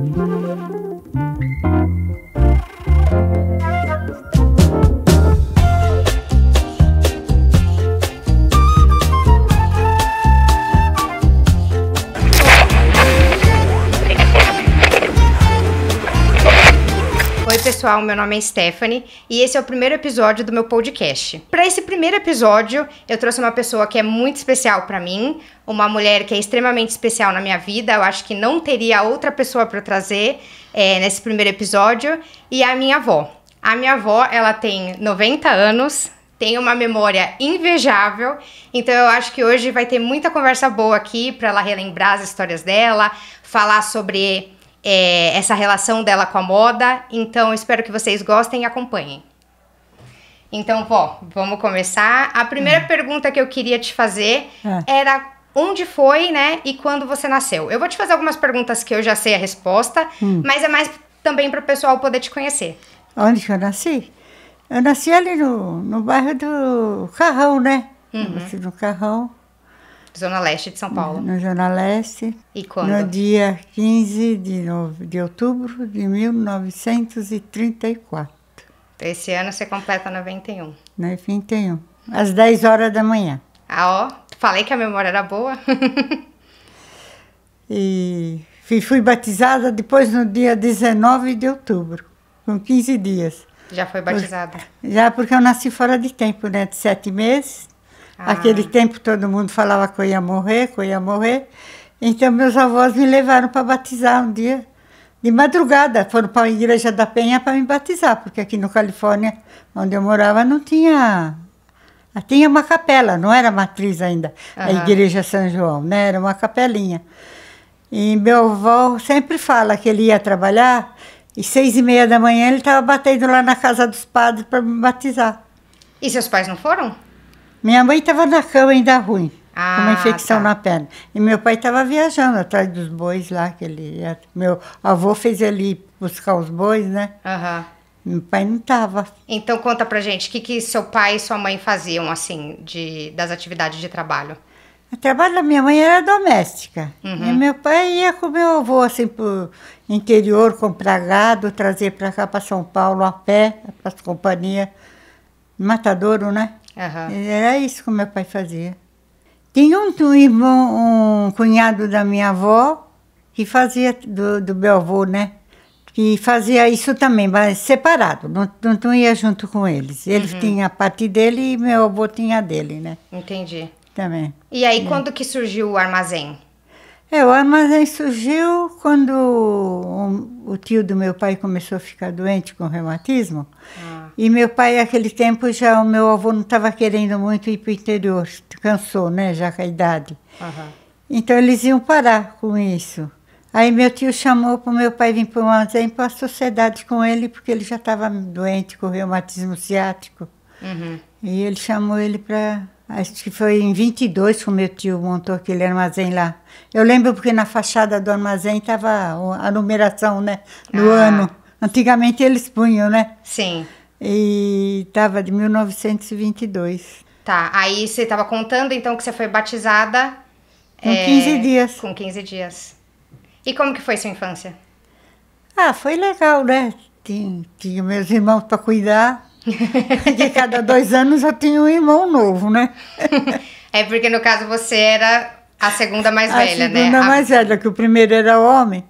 Oi pessoal, meu nome é Stephanie e esse é o primeiro episódio do meu podcast. Para esse primeiro episódio, eu trouxe uma pessoa que é muito especial para mim, uma mulher que é extremamente especial na minha vida. Eu acho que não teria outra pessoa para eu trazer nesse primeiro episódio, e a minha avó. A minha avó, ela tem 90 anos, tem uma memória invejável, então eu acho que hoje vai ter muita conversa boa aqui para ela relembrar as histórias dela, falar sobre essa relação dela com a moda. Então, espero que vocês gostem e acompanhem. Então, vó, vamos começar. A primeira pergunta que eu queria te fazer era onde foi, né, e quando você nasceu. Eu vou te fazer algumas perguntas que eu já sei a resposta, mas é mais também para o pessoal poder te conhecer. Onde que eu nasci? Eu nasci ali no bairro do Carrão, né? Eu nasci no Carrão. Zona Leste de São Paulo. Na Zona Leste. E quando? No dia 15 de outubro de 1934. Esse ano você completa 91. 91. Às 10 horas da manhã. Ah, ó, falei que a memória era boa. E fui batizada depois no dia 19 de outubro, com 15 dias. Já foi batizada? Já, porque eu nasci fora de tempo, né? De 7 meses. Aquele tempo todo mundo falava que eu ia morrer, que eu ia morrer. Então meus avós me levaram para batizar um dia. De madrugada, foram para a Igreja da Penha para me batizar, porque aqui no Califórnia, onde eu morava, não tinha... Tinha uma capela, não era matriz ainda, a Igreja São João, né? Era uma capelinha. E meu avô sempre fala que ele ia trabalhar, e 6h30 da manhã ele estava batendo lá na casa dos padres para me batizar. E seus pais não foram? Minha mãe estava na cama ainda ruim, com uma infecção na perna. E meu pai estava viajando atrás dos bois lá, que ele ia... Meu avô fez ele ir buscar os bois, né? Meu pai não estava. Então conta pra gente, o que seu pai e sua mãe faziam, assim, das atividades de trabalho? O trabalho da minha mãe era doméstica. E meu pai ia com meu avô, assim, pro interior, comprar gado, trazer para cá, para São Paulo, a pé, para as companhias. Matadouro, né? Era isso que meu pai fazia. Tinha um irmão, um cunhado da minha avó, que fazia, do meu avô, né? Que fazia isso também, mas separado, não ia junto com eles. Ele tinha a parte dele e meu avô tinha a dele, né? Entendi. Também. E aí, quando que surgiu o armazém? O armazém surgiu quando o tio do meu pai começou a ficar doente com reumatismo. E meu pai, naquele tempo, já o meu avô não estava querendo muito ir para o interior. Cansou, né, já com a idade. Então, eles iam parar com isso. Aí meu tio chamou para o meu pai vir para o armazém, para a sociedade com ele, porque ele já estava doente com reumatismo ciático. E ele chamou ele para... Acho que foi em 22 que o meu tio montou aquele armazém lá. Eu lembro porque na fachada do armazém estava a numeração, né, do ano. Antigamente eles punham, né? Sim. E estava de 1922. Tá, aí você estava contando então que você foi batizada... Com 15 dias. Com 15 dias. E como que foi sua infância? Foi legal, né? Tinha meus irmãos para cuidar. De cada 2 anos eu tinha um irmão novo, né? É porque no caso você era a segunda mais velha, né? A segunda mais velha, que o primeiro era homem.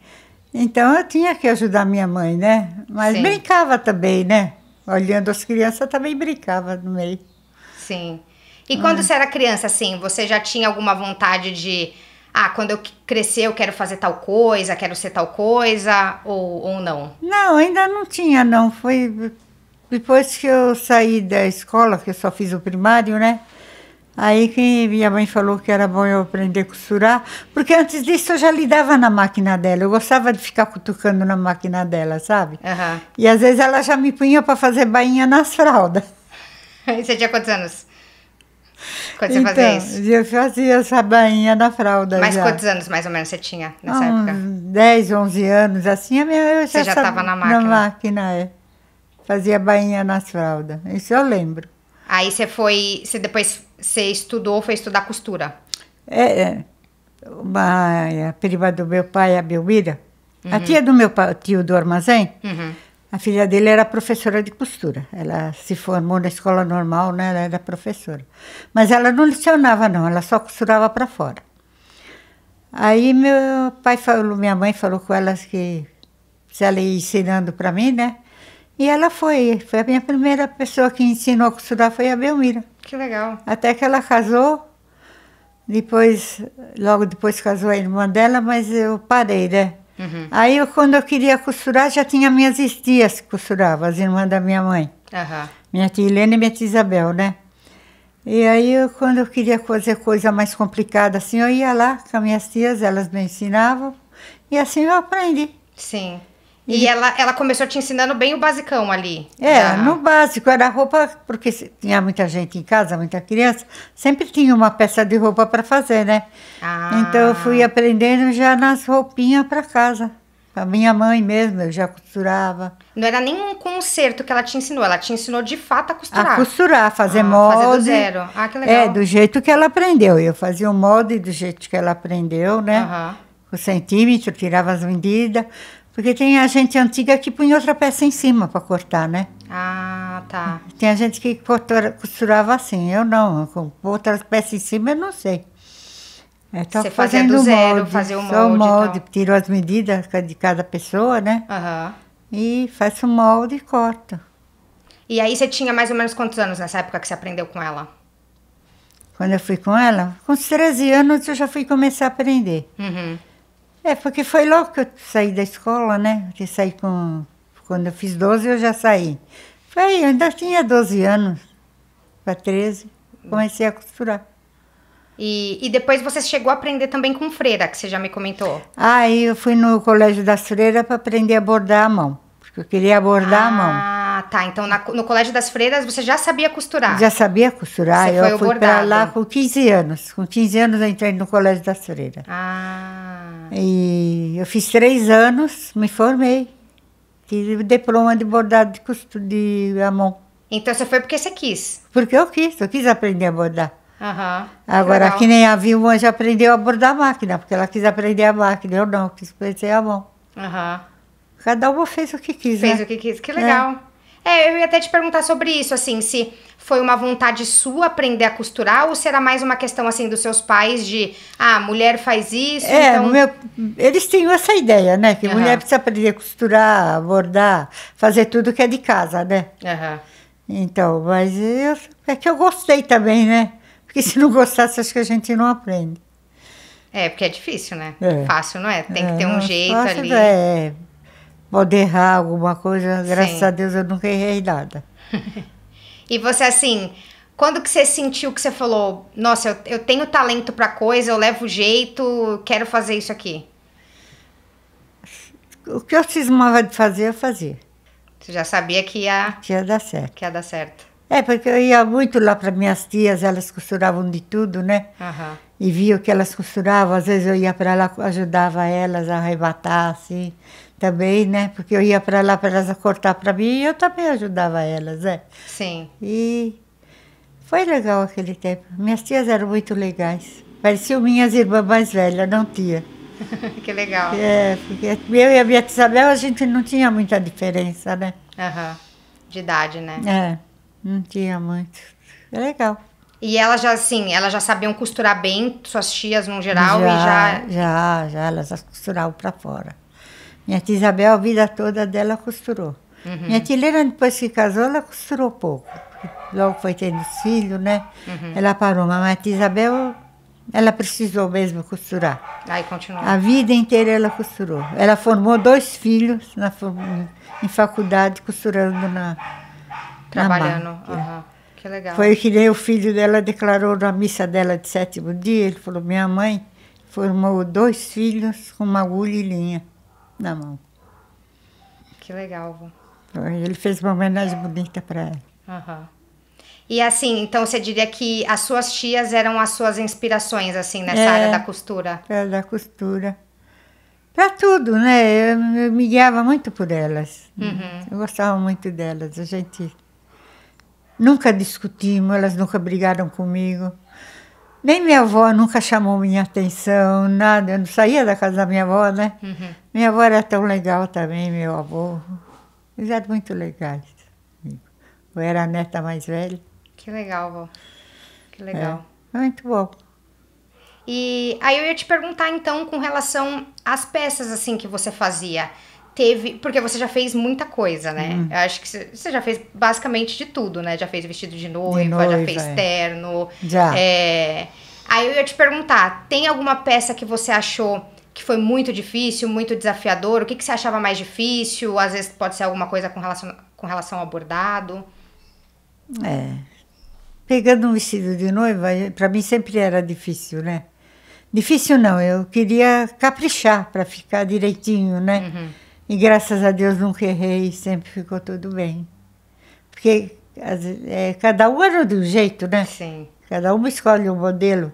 Então eu tinha que ajudar minha mãe, né? Mas brincava também, né? Olhando as crianças, também brincava no meio. Sim. E quando você era criança, assim, você já tinha alguma vontade de... quando eu crescer eu quero fazer tal coisa, quero ser tal coisa, ou não? Não, ainda não tinha, não. Foi depois que eu saí da escola, que eu só fiz o primário, né? Aí que minha mãe falou que era bom eu aprender a costurar, porque antes disso eu já lidava na máquina dela. Eu gostava de ficar cutucando na máquina dela, sabe? E às vezes ela já me punha para fazer bainha nas fraldas. E você tinha quantos anos? Quando você fazia isso? Eu fazia essa bainha na fralda. Mas já. Quantos anos mais ou menos você tinha nessa época? 10, 11 anos, assim. Você já estava na máquina? Na máquina, Fazia bainha nas fraldas. Isso eu lembro. Aí depois você estudou, foi estudar costura? A prima do meu pai, a Belmira, A tia do meu tio do armazém, Uhum. a filha dele era professora de costura. Ela se formou na escola normal, né? Ela era professora. Mas ela não lecionava, não. Ela só costurava para fora. Aí minha mãe falou com elas que se ela ia ensinando para mim, né? E ela foi. Foi a minha primeira pessoa que ensinou a costurar, foi a Belmira. Que legal. Até que ela casou. Logo depois casou a irmã dela, mas eu parei, né? Uhum. Aí, quando eu queria costurar, já tinha minhas tias que costuravam, as irmãs da minha mãe. Aham. Minha tia Helena e minha tia Isabel, né? E aí, quando eu queria fazer coisa mais complicada, assim, eu ia lá com as minhas tias, elas me ensinavam, e assim eu aprendi. Sim. E ela começou te ensinando bem o basicão ali. No básico, era roupa, porque tinha muita gente em casa, muita criança, sempre tinha uma peça de roupa para fazer, né? Ah. Então eu fui aprendendo já nas roupinhas para casa. A minha mãe mesmo, eu já costurava. Não era nem um conserto que ela te ensinou de fato a costurar. A costurar, fazer molde. Fazer do zero. Ah, que legal. Do jeito que ela aprendeu. Eu fazia o molde do jeito que ela aprendeu, né? Aham. O centímetro, tirava as medidas. Porque tem a gente antiga que punha outra peça em cima para cortar, né? Ah, tá. Tem a gente que costurava assim. Eu não, com outras peças em cima eu não sei. Você fazia do zero, fazia o molde. Só o molde, tirou as medidas de cada pessoa, né? Aham. E faz o molde e corta. E aí você tinha mais ou menos quantos anos nessa época que você aprendeu com ela? Quando eu fui com ela, com uns 13 anos eu já fui começar a aprender. Uhum. Porque foi logo que eu saí da escola, né? Eu saí quando eu fiz 12, eu já saí. Eu ainda tinha 12 anos, para 13, comecei a costurar. E depois você chegou a aprender também com freira, que você já me comentou. Aí eu fui no Colégio das Freiras para aprender a bordar a mão, porque eu queria bordar a mão. Ah, tá. Então no Colégio das Freiras você já sabia costurar? Já sabia costurar, Você foi eu fui para lá com 15 anos. Com 15 anos eu entrei no Colégio das Freiras. Ah. E eu fiz 3 anos, me formei. Tive diploma de bordado de a mão. Então você foi porque você quis? Porque eu quis aprender a bordar. Aham. Agora, Legal. que nem a Vilma já aprendeu a bordar a máquina, porque ela quis aprender a máquina, eu não, quis aprender a mão. Aham. Cada uma fez o que quis, Fez né? o que quis, que legal. Eu ia até te perguntar sobre isso, assim, se foi uma vontade sua aprender a costurar ou se era mais uma questão, assim, dos seus pais de, mulher faz isso, então... Eles tinham essa ideia, né? Que Aham. mulher precisa aprender a costurar, bordar, fazer tudo que é de casa, né? Aham. Então, mas é que eu gostei também, né? Porque se não gostasse, acho que a gente não aprende. Porque é difícil, né? É. Fácil, não é? Tem que ter um jeito fácil, ali. Pode errar alguma coisa, graças Sim. a Deus eu nunca errei nada. E você, assim, quando que você sentiu que você falou, nossa, eu tenho talento pra coisa, eu levo jeito, quero fazer isso aqui? O que eu cismava de fazer, eu fazia. Você já sabia que ia Dar certo. dar certo. Porque eu ia muito lá para minhas tias, elas costuravam de tudo, né? Aham. E via o que elas costuravam, às vezes eu ia para lá, ajudava elas a arrebatar, assim, também, né? Porque eu ia para lá para elas cortar para mim e eu também ajudava elas, né? Sim. E foi legal aquele tempo. Minhas tias eram muito legais. Pareciam minhas irmãs mais velhas, não tinha. Que legal. Porque eu e a minha tia Isabel, a gente não tinha muita diferença, né? Aham. De idade, né? Não tinha muito. É legal. E elas já, assim, elas já sabiam costurar bem, suas tias no geral, Já, elas costuravam para fora. Minha tia Isabel, a vida toda dela costurou. Uhum. Minha tia Helena, depois que casou, ela costurou pouco. Logo foi tendo filho, né? Uhum. Ela parou, mas a tia Isabel, ela precisou mesmo costurar. Aí continua. A vida inteira ela costurou. Ela formou 2 filhos em faculdade, costurando Trabalhando. na máquina. Aham. Que legal. Foi que nem o filho dela declarou na missa dela de 7º dia. Ele falou, minha mãe formou 2 filhos com uma agulha e linha na mão. Que legal, vô. Ele fez uma homenagem bonita para ela. Aham. E assim, então você diria que as suas tias eram as suas inspirações, assim, nessa área da costura? Da costura. Para tudo, né? Eu me guiava muito por elas. Uhum. Eu gostava muito delas. A gente nunca discutimos, elas nunca brigaram comigo. Nem minha avó nunca chamou minha atenção, nada. Eu não saía da casa da minha avó, né? Uhum. Minha avó era tão legal também, meu avô. Eles eram muito legais. Eu era a neta mais velha. Que legal, vó. Que legal. Muito bom. E aí eu ia te perguntar, então, com relação às peças, assim, que você fazia. Porque você já fez muita coisa, né? Eu acho que você já fez basicamente de tudo, né? Já fez vestido de noiva, já fez terno. Já. Aí eu ia te perguntar, tem alguma peça que você achou que foi muito difícil, muito desafiador? O que você achava mais difícil? Às vezes pode ser alguma coisa com relação ao bordado. Pegando um vestido de noiva, para mim sempre era difícil, né? Difícil não, eu queria caprichar para ficar direitinho, né? Uhum. E graças a Deus nunca errei, sempre ficou tudo bem. Porque cada um era de um jeito, né? Sim. Cada uma escolhe um modelo.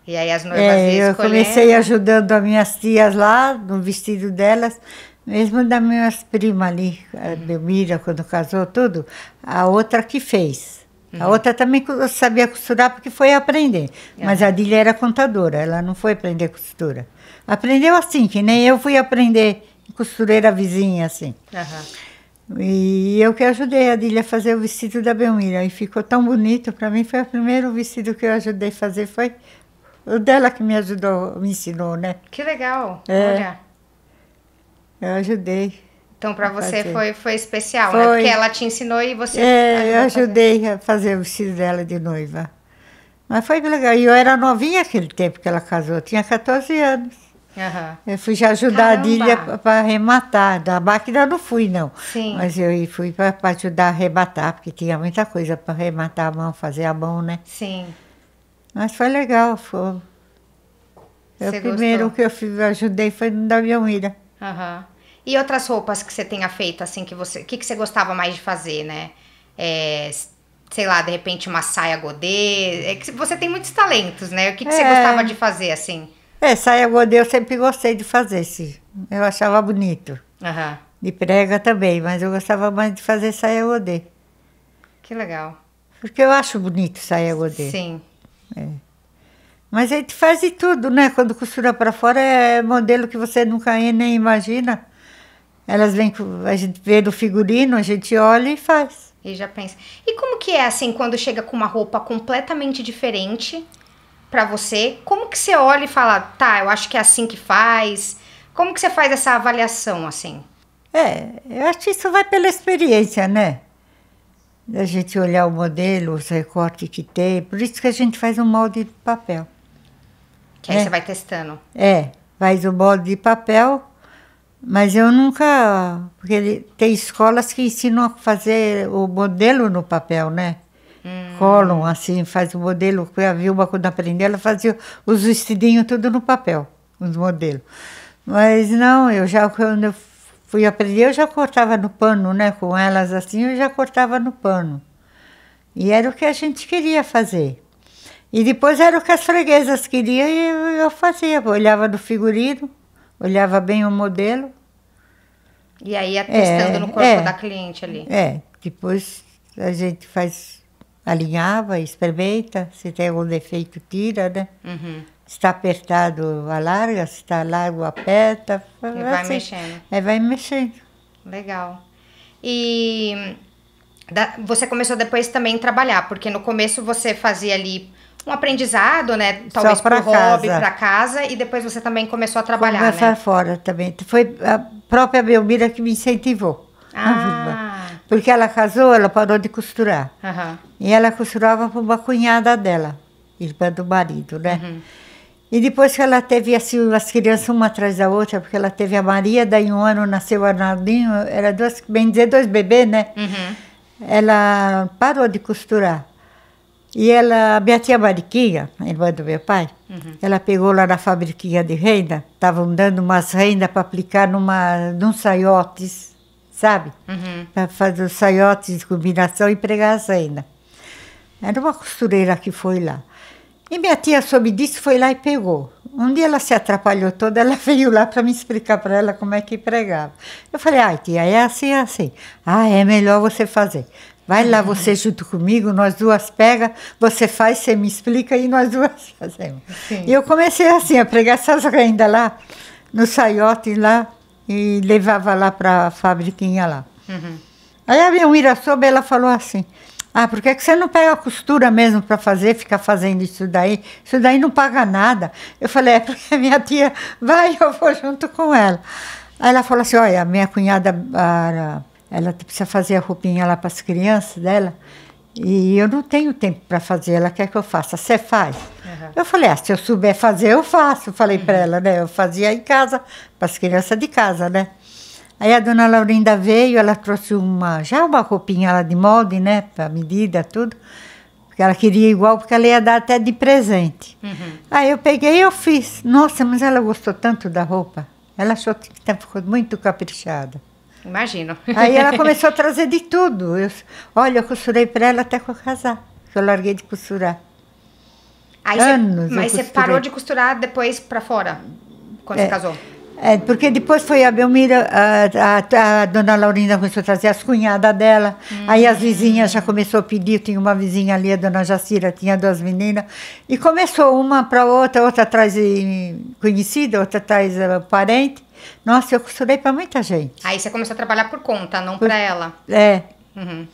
E aí as noivas eu comecei ajudando as minhas tias lá, no vestido delas, mesmo das minhas primas ali, a Belmira, quando casou, tudo, a outra que fez. A outra também sabia costurar porque foi aprender. Mas a Adília era contadora, ela não foi aprender costura. Aprendeu assim, que nem eu fui aprender costureira vizinha, assim. E eu que ajudei a Adília a fazer o vestido da Belmira. E ficou tão bonito, para mim foi o primeiro vestido que eu ajudei a fazer, foi o dela que me ajudou, me ensinou, né? Que legal, olha. Eu ajudei. Então, para você foi especial, foi. né? Porque ela te ensinou e você... eu ajudei a fazer o vestido dela de noiva. Mas foi legal. E eu era novinha naquele tempo que ela casou, tinha 14 anos. Eu fui já ajudar a Adília para arrematar. Da máquina não fui, não. Sim. Mas eu fui para ajudar a arrematar, porque tinha muita coisa para arrematar a mão, fazer a mão, né? Sim. Mas foi legal. O primeiro que eu ajudei foi no da Belmira. E outras roupas que você tenha feito, assim, o que você gostava mais de fazer, né? Sei lá, de repente uma saia godê. Você tem muitos talentos, né? O que você gostava de fazer, assim? Saia godê eu sempre gostei de fazer, sim. Eu achava bonito. De prega também, mas eu gostava mais de fazer saia godê. Que legal. Porque eu acho bonito saia godê. Sim. Mas a gente faz de tudo, né? Quando costura para fora é modelo que você nunca nem imagina. Elas vêm, a gente vê no figurino, a gente olha e faz. E já pensa. E como que é, assim, quando chega com uma roupa completamente diferente pra você? Como que você olha e fala, tá, eu acho que é assim que faz? Como que você faz essa avaliação, assim? Eu acho que isso vai pela experiência, né? Da gente olhar o modelo, os recortes que tem. Por isso que a gente faz um molde de papel. Que aí você vai testando. Faz o molde de papel. Mas eu nunca... Porque tem escolas que ensinam a fazer o modelo no papel, né? Colam assim, faz o modelo. A Vilma, quando aprendeu, ela fazia os vestidinhos tudo no papel, os modelos. Mas não, quando eu fui aprender, eu já cortava no pano, né? Com elas assim, eu já cortava no pano. E era o que a gente queria fazer. E depois era o que as freguesas queriam e eu fazia. Eu olhava no figurino, olhava bem o modelo. E aí ia testando no corpo da cliente ali. Depois a gente alinhava, experimenta, se tem algum defeito tira, né? Se está apertado, alarga, se está largo, aperta. E vai mexendo. Vai mexendo. Legal. E você começou depois também a trabalhar, porque no começo você fazia ali um aprendizado, né? Talvez para hobby, para casa, e depois você também começou a trabalhar, né? Para fora também. Foi a própria Belmira que me incentivou. Porque ela casou, ela parou de costurar. E ela costurava para uma cunhada dela, irmã do marido, né? E depois que ela teve assim, as crianças uma atrás da outra, porque ela teve a Maria, daí um ano nasceu o Arnaldinho, era dois bebês, né? Ela parou de costurar. E minha tia Mariquinha, a irmã do meu pai, ela pegou lá na fabriquinha de renda, estavam dando umas rendas para aplicar num saiotes, sabe? Para fazer os saiotes de combinação e pregar as rendas. Era uma costureira que foi lá. E minha tia soube disso, foi lá e pegou. Um dia ela se atrapalhou toda, ela veio lá para me explicar para ela como é que pregava. Eu falei, ai tia, é assim, é assim. É melhor você fazer. Vai lá você junto comigo, nós duas pega, você faz, você me explica e nós duas fazemos. E eu comecei assim a pregar essas rendas lá. no saiote lá e levava lá para a fabriquinha lá. Uhum. Aí a minha Mira soube, ela falou assim, por que você não pega a costura mesmo para fazer, ficar fazendo isso daí? Isso daí não paga nada. Eu falei, porque minha tia vai, eu vou junto com ela. Aí ela falou assim, olha, a minha cunhada, ela precisa fazer a roupinha lá para as crianças dela, e eu não tenho tempo para fazer, ela quer que eu faça. Você faz? Uhum. Eu falei, se eu souber fazer, eu faço. Falei para ela, né? Eu fazia em casa, para as crianças de casa, né? Aí a dona Laurinda veio, ela trouxe uma roupinha lá de molde, né? Para medida, tudo. Porque ela queria igual, porque ela ia dar até de presente. Uhum. Aí eu peguei e eu fiz. Nossa, mas ela gostou tanto da roupa. Ela achou que ficou muito caprichada. Imagino. Aí ela começou a trazer de tudo. Olha, eu costurei para ela até que eu casar. Eu larguei de costurar. Aí mas você parou de costurar depois para fora, quando você casou? Porque depois foi a Belmira, a dona Laurinda começou a trazer as cunhadas dela. Aí as vizinhas já começou a pedir. Tinha uma vizinha ali, a dona Jacira, tinha 2 meninas. E começou uma para outra atrás conhecida, outra atrás parente. Nossa, eu costurei para muita gente. Aí você começou a trabalhar por conta, não para ela. Uhum.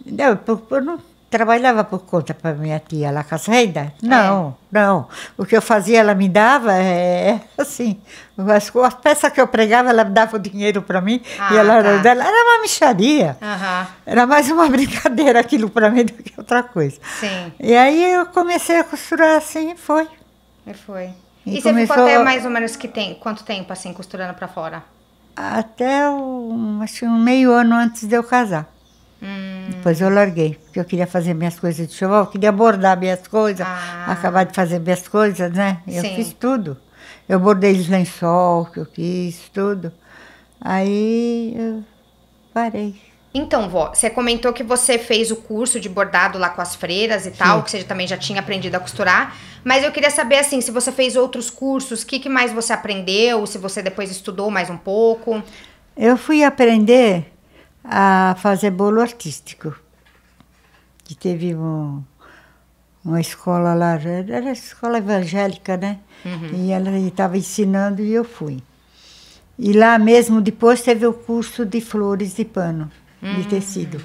Eu não trabalhava por conta para minha tia lá, casada? Não. O que eu fazia, ela me dava, assim, as peças que eu pregava, ela dava o dinheiro para mim, e ela era uma mixaria. Uhum. Era mais uma brincadeira aquilo para mim do que outra coisa. Sim. E aí eu comecei a costurar assim, e foi. E você ficou até mais ou menos quanto tempo assim, costurando para fora? Até acho que meio ano antes de eu casar. Depois eu larguei, porque eu queria fazer minhas coisas de enxoval, eu queria bordar minhas coisas, acabar de fazer minhas coisas, né? Eu fiz tudo. Eu bordei os lençol que eu quis, tudo. Aí eu parei. Então, vó, você comentou que você fez o curso de bordado lá com as freiras e tal, que você também já tinha aprendido a costurar, mas eu queria saber, assim, se você fez outros cursos, o que mais você aprendeu, se você depois estudou mais um pouco. Eu fui aprender a fazer bolo artístico. Que teve uma escola lá, era escola evangélica, né? Uhum. E ela estava ensinando e eu fui. E lá mesmo depois teve o curso de flores de pano, de tecido.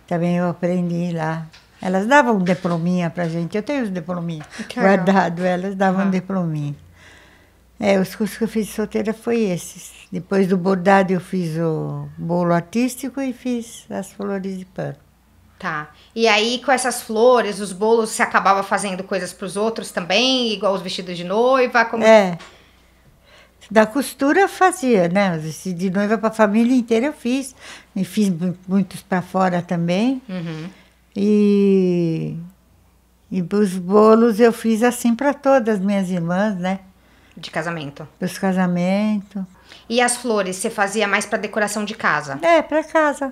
Também eu aprendi lá. Elas davam um diplominha pra gente, eu tenho os diplominhas guardados, elas davam um diplominha. Os cursos que eu fiz de solteira foi esses. Depois do bordado eu fiz o bolo artístico e fiz as flores de pano. Tá. E aí com essas flores, os bolos, você acabava fazendo coisas para os outros também, igual os vestidos de noiva? Como... Da costura eu fazia, né? Os vestidos de noiva para a família inteira eu fiz. E fiz muitos para fora também. Uhum. E os bolos eu fiz assim para todas as minhas irmãs, né? De casamento. Dos casamentos. E as flores, você fazia mais para decoração de casa? Para casa.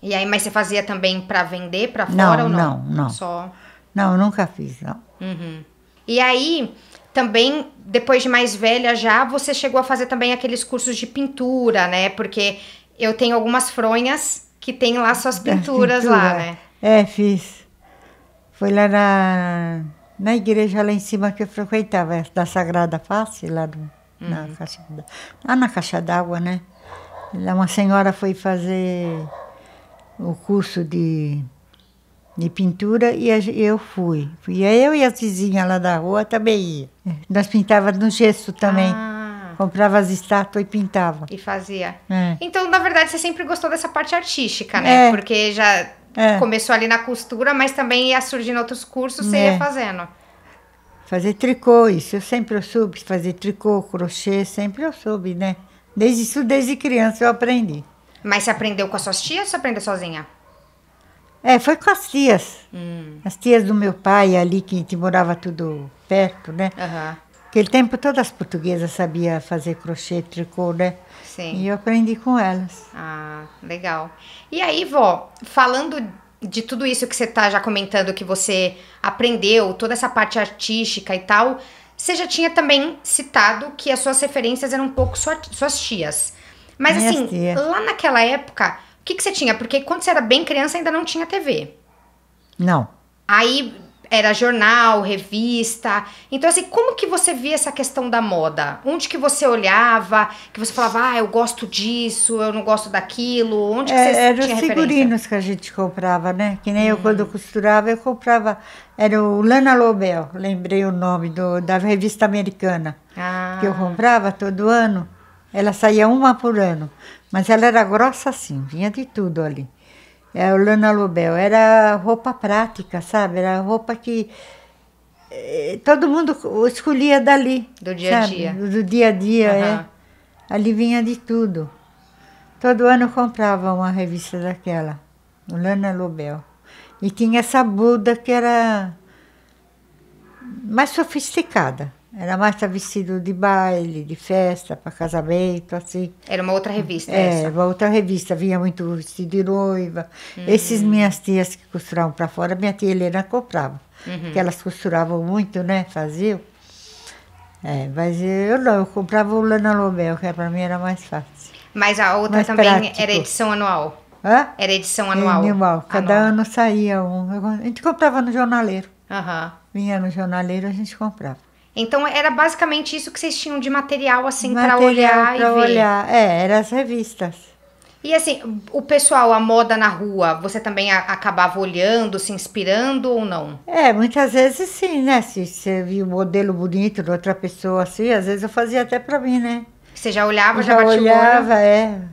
E aí, mas você fazia também para vender para fora ou não? Não. Só... Não, nunca fiz, não. Uhum. E aí, também, depois de mais velha já, você chegou a fazer também aqueles cursos de pintura, né? Porque eu tenho algumas fronhas que tem lá suas pinturas lá, né? Fiz. Foi lá na igreja lá em cima que eu frequentava, da Sagrada Face, lá na caixa d'água, né? Lá uma senhora foi fazer o curso de pintura e eu fui. Eu e as vizinhas lá da rua também ia. Nós pintávamos no gesso também. Comprava as estátuas e pintava. E fazia. Então, na verdade, você sempre gostou dessa parte artística, né? Porque já começou ali na costura, mas também ia surgindo outros cursos, você ia fazendo. Fazer tricô, isso eu sempre soube. Fazer tricô, crochê, sempre eu soube, né? Desde criança eu aprendi. Mas você aprendeu com as suas tias ou você aprendeu sozinha? Foi com as tias. As tias do meu pai ali, que morava tudo perto, né? Uhum. Naquele tempo todas as portuguesas sabiam fazer crochê, tricô, né? Sim. E eu aprendi com elas. Legal. E aí, vó, falando de tudo isso que você tá já comentando, que você aprendeu, toda essa parte artística e tal, você já tinha também citado que as suas referências eram um pouco suas tias. Mas assim, lá naquela época, o que você tinha? Porque quando você era bem criança ainda não tinha TV. Não. Aí era jornal, revista. Então, assim, como que você via essa questão da moda? Onde que você olhava, que você falava, eu gosto disso, eu não gosto daquilo? Onde que você tinha Eram os referência? figurinos que a gente comprava, né? Que nem eu, quando eu costurava, eu comprava... Era o Lana Lobel, lembrei o nome da revista americana. Que eu comprava todo ano. Ela saía uma por ano. Mas ela era grossa assim, vinha de tudo ali. É o Lana Lobel. Era roupa prática, sabe? Era roupa que todo mundo escolhia dali. Do dia a sabe? dia. Do dia a dia, Ali vinha de tudo. Todo ano eu comprava uma revista daquela, o Lana Lobel. E tinha essa Buda que era mais sofisticada. Era mais para vestido de baile, de festa, para casamento, assim. Era uma outra revista essa? Uma outra revista. Vinha muito vestido de noiva. Esses minhas tias que costuravam para fora, minha tia Helena comprava. Porque elas costuravam muito, né? Faziam. Mas eu não, eu comprava o Lana Lobel, que para mim era mais fácil. Mas a outra mais também prático. era edição anual? Hã? Era edição anual? Anual. Cada Anual. ano saía um. A gente comprava no jornaleiro. Aham. Vinha no jornaleiro, a gente comprava. Então era basicamente isso que vocês tinham de material, assim, para olhar e ver. Olhar. Eram as revistas. E assim, o pessoal, a moda na rua, você também acabava olhando, se inspirando ou não? Muitas vezes sim, né? Se você viu um modelo bonito de outra pessoa assim, às vezes eu fazia até para mim, né? Você já olhava, Eu já batia o olho? olhava,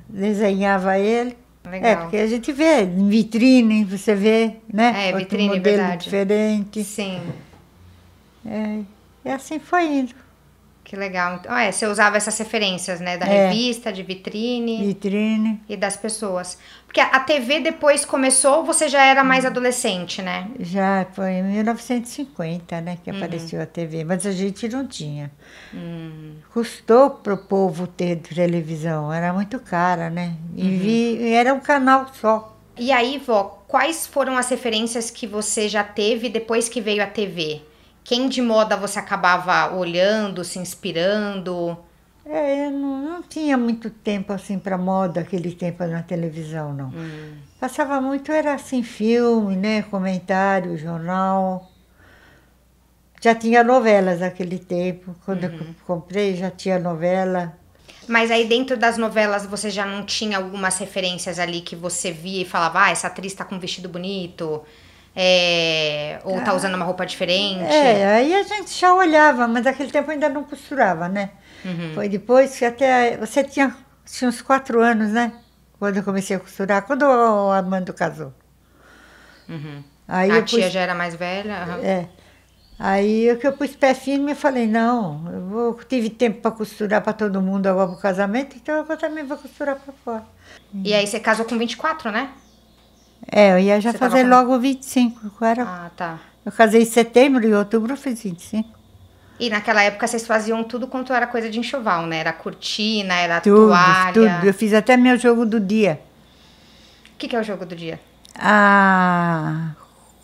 desenhava ele. Legal. Porque a gente vê, em vitrine, você vê, né? Outro vitrine, modelo verdade. diferente. Sim. E assim foi indo. Que legal. Então, você usava essas referências, né? Da revista, de vitrine. Vitrine. E das pessoas. Porque a TV depois começou, você já era mais adolescente, né? Já foi em 1950, né, que apareceu a TV, mas a gente não tinha. Custou pro povo ter televisão, era muito cara, né? E era um canal só. E aí, vó, quais foram as referências que você já teve depois que veio a TV? Quem de moda você acabava olhando, se inspirando? Eu não tinha muito tempo assim para moda, aquele tempo na televisão, não. Passava muito, era assim, filme, né, comentário, jornal. Já tinha novelas naquele tempo, quando eu comprei já tinha novela. Mas aí dentro das novelas você já não tinha algumas referências ali que você via e falava, essa atriz tá com um vestido bonito, ou tá usando uma roupa diferente? Aí a gente já olhava, mas naquele tempo ainda não costurava, né? Foi depois que até... Você tinha uns 4 anos, né? Quando eu comecei a costurar, quando o Armando casou. Aí a tia já era mais velha? Aí eu pus pé firme e falei, não, tive tempo para costurar para todo mundo agora pro casamento, então eu também vou costurar para fora. E aí você casou com 24, né? Eu ia já fazer logo 25. Tá. Eu casei em setembro e em outubro eu fiz 25. E naquela época vocês faziam tudo quanto era coisa de enxoval, né? Era cortina, era toalha. Tudo. Eu fiz até meu jogo do dia. O que é o jogo do dia? A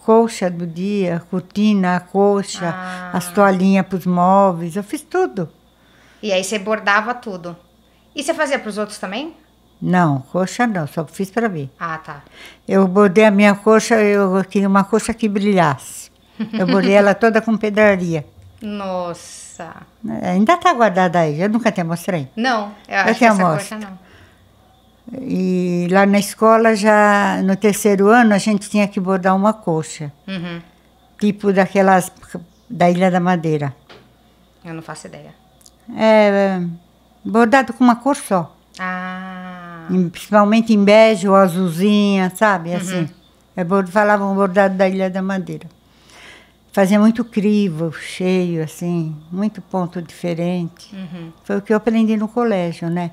colcha do dia, a cortina, a colcha, as toalhinhas para os móveis. Eu fiz tudo. E aí você bordava tudo. E você fazia para os outros também? Não, coxa não, só fiz para mim. Tá. Eu bordei a minha coxa, eu queria uma coxa que brilhasse. Eu bordei ela toda com pedraria. Nossa. Ainda está guardada aí, eu nunca te mostrei. Não, eu acho que essa coxa não. E lá na escola, já no 3º ano, a gente tinha que bordar uma coxa. Tipo daquelas da Ilha da Madeira. Eu não faço ideia. Bordado com uma cor só. Principalmente em bege ou azulzinha, sabe? Assim. Falavam bordado da Ilha da Madeira. Fazia muito crivo, cheio, assim, muito ponto diferente. Foi o que eu aprendi no colégio, né?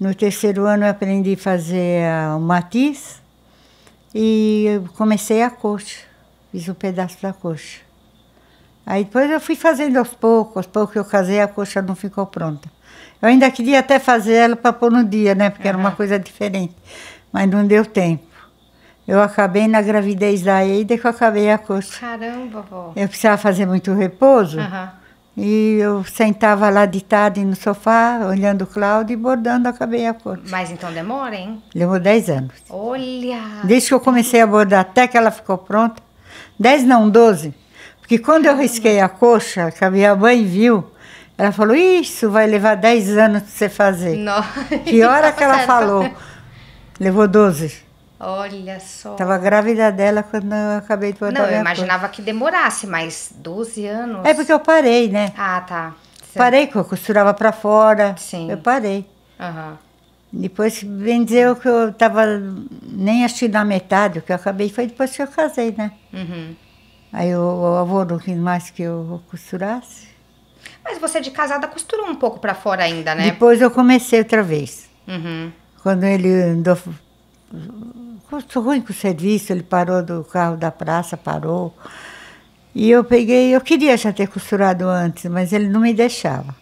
No 3º ano eu aprendi a fazer o matiz e eu comecei a coxa. Fiz um pedaço da coxa. Aí depois eu fui fazendo aos poucos que eu casei, a coxa não ficou pronta. Eu ainda queria até fazer ela para pôr no dia, né? Porque era uma coisa diferente. Mas não deu tempo. Eu acabei na gravidez da Eida que eu acabei a coxa. Caramba, vó. Eu precisava fazer muito repouso. E eu sentava lá de tarde no sofá, olhando o Cláudio e bordando, acabei a coxa. Mas então demora, hein? Levou 10 anos. Olha! Desde que eu comecei a bordar até que ela ficou pronta, 10 não, 12. Porque quando eu risquei a coxa, que a minha mãe viu, ela falou, isso vai levar 10 anos para você fazer. Nossa. Que hora que ela falou? Levou 12. Olha só. Estava grávida dela quando eu acabei de botar Não, eu minha imaginava que demorasse, mas 12 anos... É porque eu parei, né? Ah, tá. Parei, que eu costurava para fora. Sim. Eu parei. Aham. Depois, bem dizer, que eu estava nem assistindo a metade, o que eu acabei foi depois que eu casei, né? Uhum. Aí o avô não quis mais que eu costurasse. Mas você de casada costurou um pouco pra fora ainda, né? Depois eu comecei outra vez. Uhum. Quando ele andou... Ficou ruim com o serviço, ele parou do carro da praça, parou. E eu peguei, eu queria já ter costurado antes, mas ele não me deixava.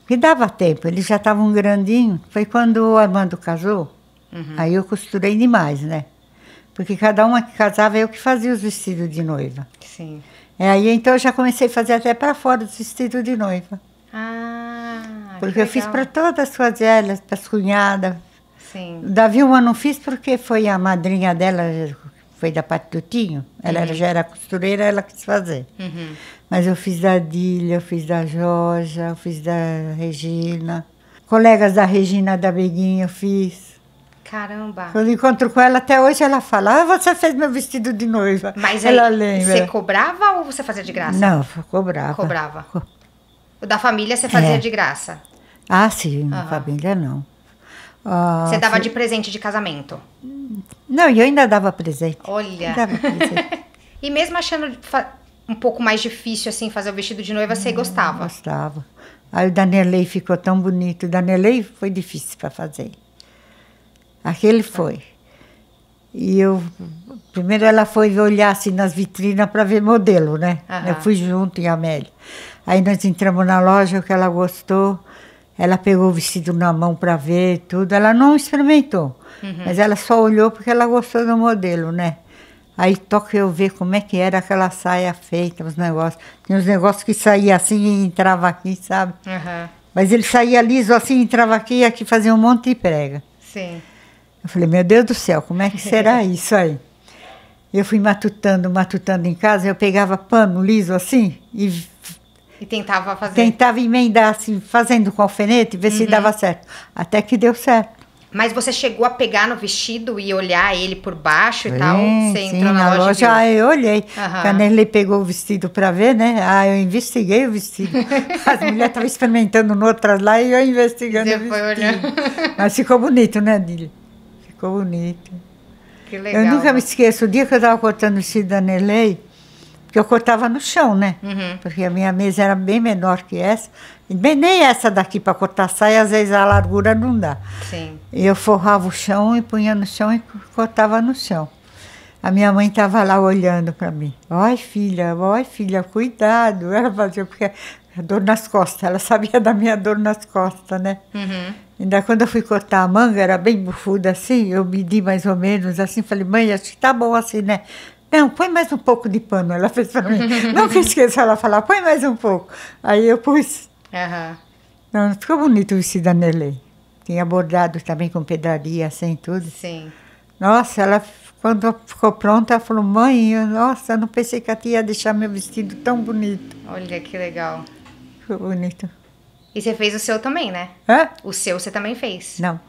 Porque dava tempo, eles já estavam grandinhos. Foi quando o Armando casou, aí eu costurei demais, né? Porque cada uma que casava, eu que fazia os vestidos de noiva. Sim. Aí então eu já comecei a fazer até para fora os vestidos de noiva. Ah, Porque eu fiz para todas as suas elas, para as cunhadas. Sim. Da Vilma não fiz porque foi a madrinha dela, foi da parte do Tinho. Ela já era costureira, ela quis fazer. Uhum. Mas eu fiz da Dília, eu fiz da Jorja, eu fiz da Regina. Colegas da Regina, da Beguinha, eu fiz. Caramba. Quando eu encontro com ela, até hoje ela fala, você fez meu vestido de noiva. Mas ela aí, lembra. você cobrava ou você fazia de graça? Não, cobrava. Cobrava. O da família você fazia de graça? Ah, sim, família não. Você dava de presente de casamento? Não, e eu ainda dava presente. Olha. Dava presente. E mesmo achando um pouco mais difícil, assim, fazer o vestido de noiva, você gostava? Gostava. Aí o Danelei ficou tão bonito. O Danelei foi difícil para fazer. Aquele foi. E eu... Primeiro ela foi olhar assim nas vitrinas para ver modelo, né? Eu fui junto em Amélia. Aí nós entramos na loja, o que ela gostou. Ela pegou o vestido na mão para ver tudo. Ela não experimentou, mas ela só olhou porque ela gostou do modelo, né? Aí toca eu ver como é que era aquela saia feita, os negócios. Tinha uns negócios que saía assim e entrava aqui, sabe? Mas ele saía liso assim, entrava aqui e aqui fazia um monte de prega. Sim. Eu falei, meu Deus do céu, como é que será isso aí? Eu fui matutando em casa, eu pegava pano liso assim E tentava fazer? Tentava emendar assim, fazendo com alfinete, ver se dava certo. Até que deu certo. Mas você chegou a pegar no vestido e olhar ele por baixo e tal? Você Sim, entrou na loja? Ah, eu olhei. A Nerley pegou o vestido para ver, né? Ah, eu investiguei o vestido. As mulheres estavam experimentando no outras lá e eu investigando o vestido. Você foi olhando. Mas ficou bonito, né, Dília? Ficou bonito. Que legal. Eu nunca me esqueço, o dia que eu estava cortando o vestido da Nerley, porque eu cortava no chão, né? Porque a minha mesa era bem menor que essa. E nem essa daqui para cortar saia, às vezes a largura não dá. Sim. E eu forrava o chão e punha no chão e cortava no chão. A minha mãe estava lá olhando para mim. Ai, filha, cuidado. Ela fazia, porque a dor nas costas, ela sabia da minha dor nas costas, né? Ainda quando eu fui cortar a manga, era bem bufuda assim, eu medi mais ou menos assim, falei, mãe, acho que tá bom assim, né? Não, põe mais um pouco de pano, ela fez para mim. Não que esqueça ela falar, põe mais um pouco. Aí eu pus. Não, ficou bonito o vestido da Nerley. Tinha bordado também com pedraria, assim, tudo. Sim. Nossa, ela, quando ficou pronta, ela falou, mãe, nossa, eu não pensei que a tia ia deixar meu vestido tão bonito. Olha que legal. Ficou bonito. E você fez o seu também, né? Hã? O seu você também fez? Não.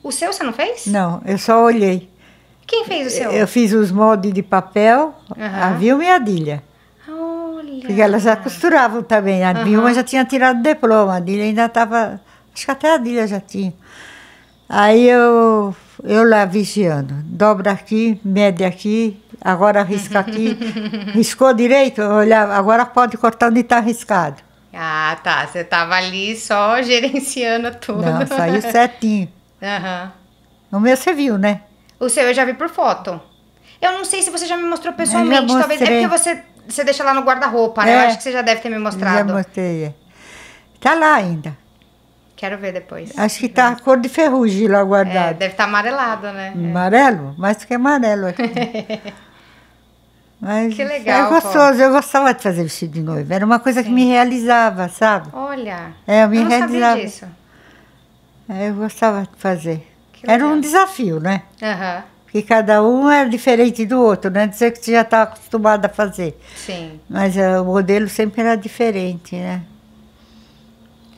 O seu você não fez? Não, eu só olhei. Quem fez o seu? Eu fiz os moldes de papel, a Vilma e a Dília. Olha. Porque elas já costuravam também. A Vilma já tinha tirado o diploma, a Dília ainda estava... Acho que até a Dília já tinha. Aí eu lá vigiando. Dobra aqui, mede aqui, agora risca aqui. Riscou direito, eu olhava, agora pode cortar onde está riscado. Ah, tá. Você tava ali só gerenciando tudo. Não, saiu certinho. O meu você viu, né? O seu eu já vi por foto. Eu não sei se você já me mostrou pessoalmente. Talvez é porque você deixa lá no guarda-roupa, né? Eu acho que você já deve ter me mostrado. Já mostrei. Tá lá ainda. Quero ver depois. Acho que tá a cor de ferrugem lá guardada. Deve estar amarelado, né? Amarelo? Mais do que amarelo aqui. Mas que legal. É gostoso, eu gostava de fazer vestido de noiva. Era uma coisa que me realizava, sabe? Olha, eu me não realizava. Sabia disso. Eu gostava de fazer. Era um desafio, né? Porque Porque cada um é diferente do outro, não é dizer que você já está acostumada a fazer. Sim. Mas o modelo sempre era diferente, né?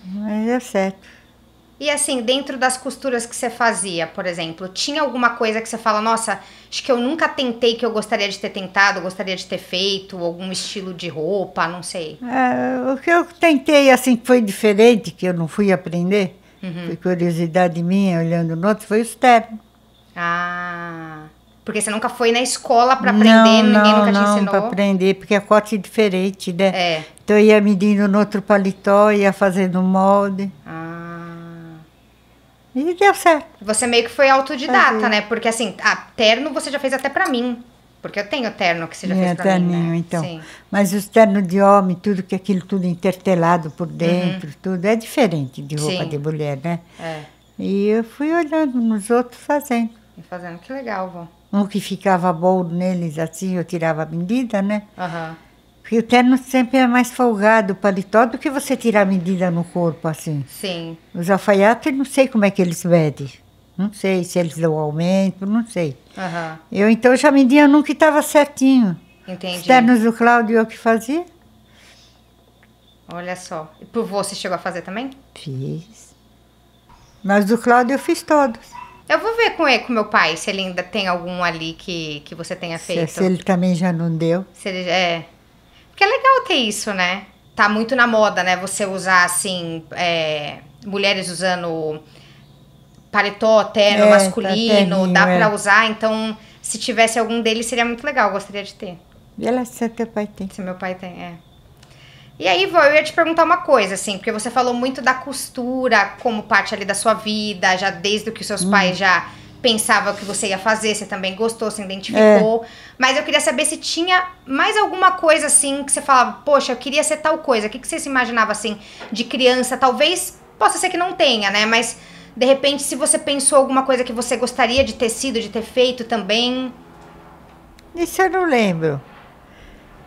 Mas deu certo. E assim, dentro das costuras que você fazia, por exemplo, tinha alguma coisa que você fala, nossa, acho que eu nunca tentei que eu gostaria de ter tentado, gostaria de ter feito, algum estilo de roupa, não sei. O que eu tentei, assim, que foi diferente, que eu não fui aprender, foi curiosidade minha, olhando no outro, foi os ternos. Ah, porque você nunca foi na escola para aprender, ninguém nunca te ensinou? Não, para aprender, porque é corte é diferente, né? É. Então eu ia medindo no outro paletó, ia fazendo molde. E deu certo. Você meio que foi autodidata, né? Porque assim, terno você já fez até pra mim. Porque eu tenho terno que você já fez pra terninho, mim, né? então. Sim. Mas os ternos de homem, tudo que aquilo tudo intertelado por dentro, tudo é diferente de roupa Sim. de mulher, né? É. E eu fui olhando nos outros fazendo. E fazendo, que legal, vó. Um que ficava bom neles assim, eu tirava a medida, né? Aham. Porque o terno sempre é mais folgado, o paletó, do que você tirar a medida no corpo, assim. Sim. Os alfaiates, não sei como é que eles medem. Não sei se eles dão aumento, não sei. Aham. Eu, então, já media num que estava certinho. Entendi. Os ternos do Cláudio, eu que fazia? Olha só. E por você chegou a fazer também? Fiz. Mas do Cláudio eu fiz todos. Eu vou ver com meu pai, se ele ainda tem algum ali que você tenha feito. Se ele também já não deu. Se ele, Porque é legal ter isso, né? Tá muito na moda, né? Você usar, assim, mulheres usando paletó, terno masculino, dá pra usar. Então, se tivesse algum deles, seria muito legal. Gostaria de ter. E ela, se teu pai tem. Se meu pai tem, E aí, vó, eu ia te perguntar uma coisa, assim, porque você falou muito da costura como parte ali da sua vida, já desde que os seus pais já pensavam que você ia fazer, você também gostou, se identificou. Mas eu queria saber se tinha mais alguma coisa, assim, que você falava, poxa, eu queria ser tal coisa. O que você se imaginava, assim, de criança? Talvez, possa ser que não tenha, né? Mas, de repente, se você pensou alguma coisa que você gostaria de ter sido, de ter feito também... Isso eu não lembro.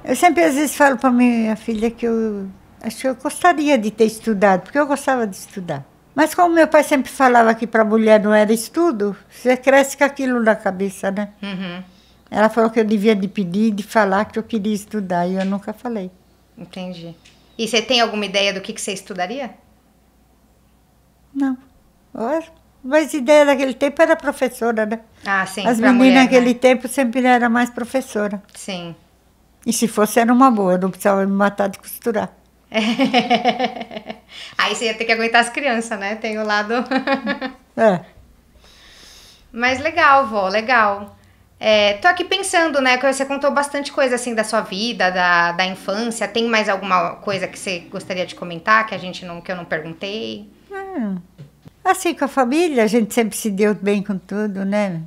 Eu sempre, às vezes, falo para minha filha que eu acho que eu gostaria de ter estudado, porque eu gostava de estudar. Mas como meu pai sempre falava que para mulher não era estudo, você cresce com aquilo na cabeça, né? Uhum. Ela falou que eu devia de pedir, de falar que eu queria estudar, e eu nunca falei. Entendi. E você tem alguma ideia do que você estudaria? Não. Mas a ideia daquele tempo era professora, né? Ah, sim. As pra meninas mulher, naquele né? tempo sempre eram mais professora. Sim. E se fosse, era uma boa, eu não precisava me matar de costurar. Aí você ia ter que aguentar as crianças, né? Tem o lado... Mas legal, vó, legal. Tô aqui pensando, né? Que você contou bastante coisa, assim, da sua vida, da infância. Tem mais alguma coisa que você gostaria de comentar que que eu não perguntei? Assim, com a família, a gente sempre se deu bem com tudo, né?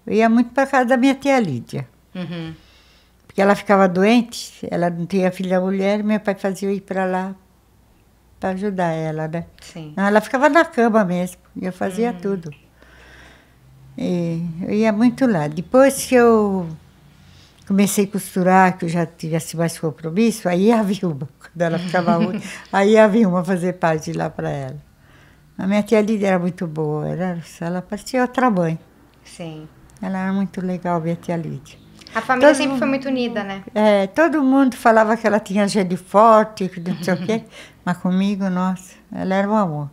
Eu ia muito para casa da minha tia Lídia. Uhum. Porque ela ficava doente, ela não tinha filha mulher, meu pai fazia eu ir para lá para ajudar ela, né? Sim. Não, ela ficava na cama mesmo, e eu fazia tudo. E eu ia muito lá. Depois que eu comecei a costurar, que eu já tivesse mais compromisso, aí ia a Vilma, quando ela ficava ruim, aí ia a Vilma fazer parte lá para ela. A minha tia Lídia era muito boa, ela parecia outra mãe. Sim. Ela era muito legal, minha tia Lídia. A família sempre foi muito unida, né? Todo mundo falava que ela tinha gene forte, que não sei o quê, mas comigo, nossa, ela era um amor.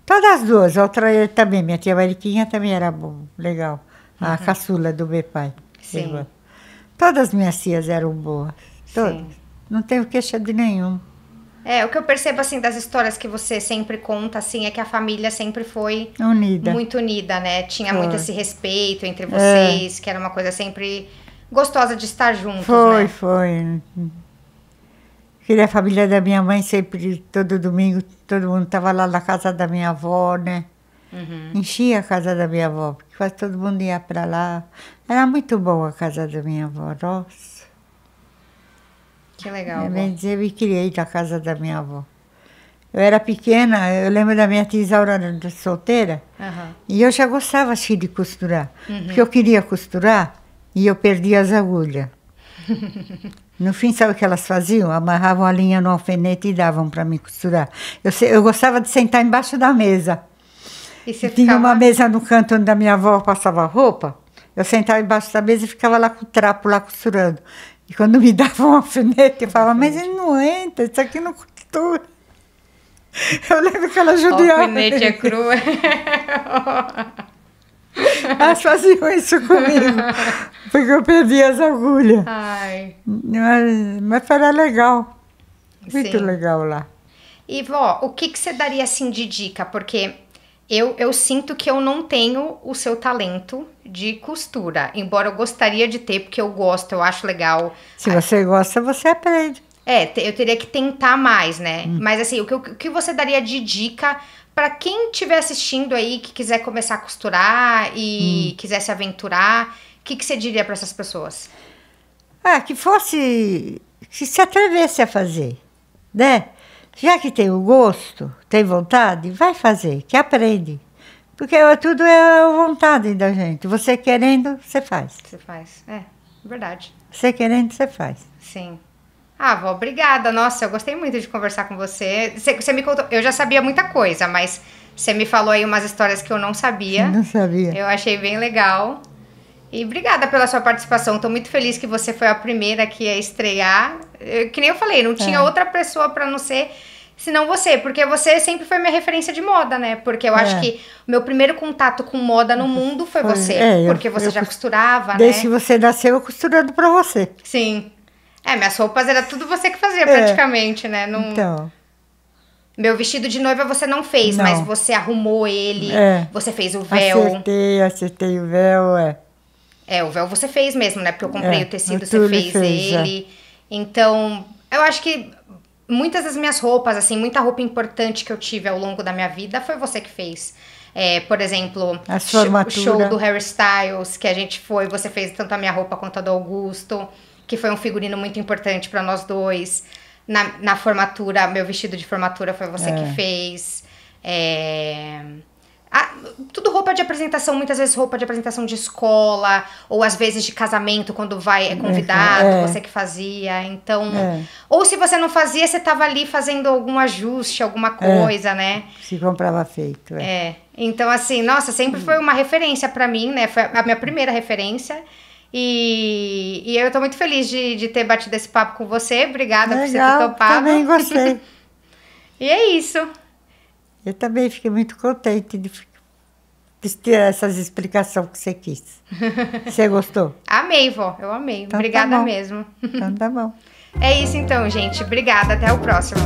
Todas as duas, outra também, minha tia Mariquinha também era legal, a caçula do meu pai. Sim. Irmã. Todas as minhas tias eram boas, todas. Sim. Não tenho queixa de nenhum. O que eu percebo, assim, das histórias que você sempre conta, assim, é que a família sempre foi Unida. muito unida, né? Tinha Foi. muito esse respeito entre vocês, que era uma coisa sempre gostosa de estar juntos, Foi. né? Queria a família da minha mãe sempre, todo domingo, todo mundo estava lá na casa da minha avó, né? Enchia a casa da minha avó, porque quase todo mundo ia para lá. Era muito boa a casa da minha avó, nossa. Que legal. Eu me criei na casa da minha avó. Eu era pequena, eu lembro da minha tia Isaura solteira, e eu já gostava assim de costurar. Porque eu queria costurar e eu perdia as agulhas. No fim, sabe o que elas faziam? Amarravam a linha no alfinete e davam para mim costurar. Eu gostava de sentar embaixo da mesa. E você tinha ficava... uma mesa no canto onde a minha avó passava roupa. Eu sentava embaixo da mesa e ficava lá com o trapo, lá costurando. E quando me dava um alfinete, eu falava, mas ele não entra, isso aqui não costura. Eu lembro que ela judiava. O alfinete é cru. Elas faziam isso comigo, porque eu perdi as agulhas. Ai. Mas era legal, muito Sim. legal lá. E, vó, o que você daria, assim, de dica? Porque eu sinto que eu não tenho o seu talento de costura, embora eu gostaria de ter, porque eu gosto, eu acho legal. Se você gosta, você aprende. Eu teria que tentar mais, né? Mas, assim, o que você daria de dica para quem estiver assistindo aí, que quiser começar a costurar e quiser se aventurar, o que você diria para essas pessoas? Que se atrevesse a fazer, né? Já que tem o gosto, tem vontade, vai fazer, que aprende. Porque tudo é a vontade da gente. Você querendo, você faz. Você faz. Verdade. Você querendo, você faz. Sim. Vó, obrigada. Nossa, eu gostei muito de conversar com você. Você me contou, eu já sabia muita coisa, mas você me falou aí umas histórias que eu não sabia. Não sabia. Eu achei bem legal. E obrigada pela sua participação. Estou muito feliz que você foi a primeira aqui a estrear. Que nem eu falei, não tinha outra pessoa para não ser senão você, porque você sempre foi minha referência de moda, né? Porque eu acho que o meu primeiro contato com moda no mundo foi você. Porque você já costurava, né? Desde que você nasceu, eu costurando para você. Sim. Minhas roupas era tudo você que fazia praticamente, né? Não... Então... Meu vestido de noiva você não fez, mas você arrumou ele, você fez o véu. Acertei o véu, o véu você fez mesmo, né? Porque eu comprei o tecido, você fez ele. Então, eu acho que muitas das minhas roupas, assim, muita roupa importante que eu tive ao longo da minha vida foi você que fez. Por exemplo, o show do Harry Styles, que a gente foi, você fez tanto a minha roupa quanto a do Augusto, que foi um figurino muito importante para nós dois. Na formatura, meu vestido de formatura foi você que fez. Tudo roupa de apresentação, muitas vezes roupa de apresentação de escola, ou às vezes de casamento, quando é convidado, você que fazia. Então, ou se você não fazia, você tava ali fazendo algum ajuste, alguma coisa, né? Se comprava feito, Então, assim, nossa, sempre foi uma referência pra mim, né? Foi a minha primeira referência. E eu tô muito feliz de ter batido esse papo com você. Obrigada por você ter topado. Também gostei. E é isso. Eu também fiquei muito contente de ter essas explicações que você quis. Você gostou? Amei, vó. Eu amei. Então, obrigada mesmo. Então tá bom. É isso então, gente. Obrigada. Até o próximo.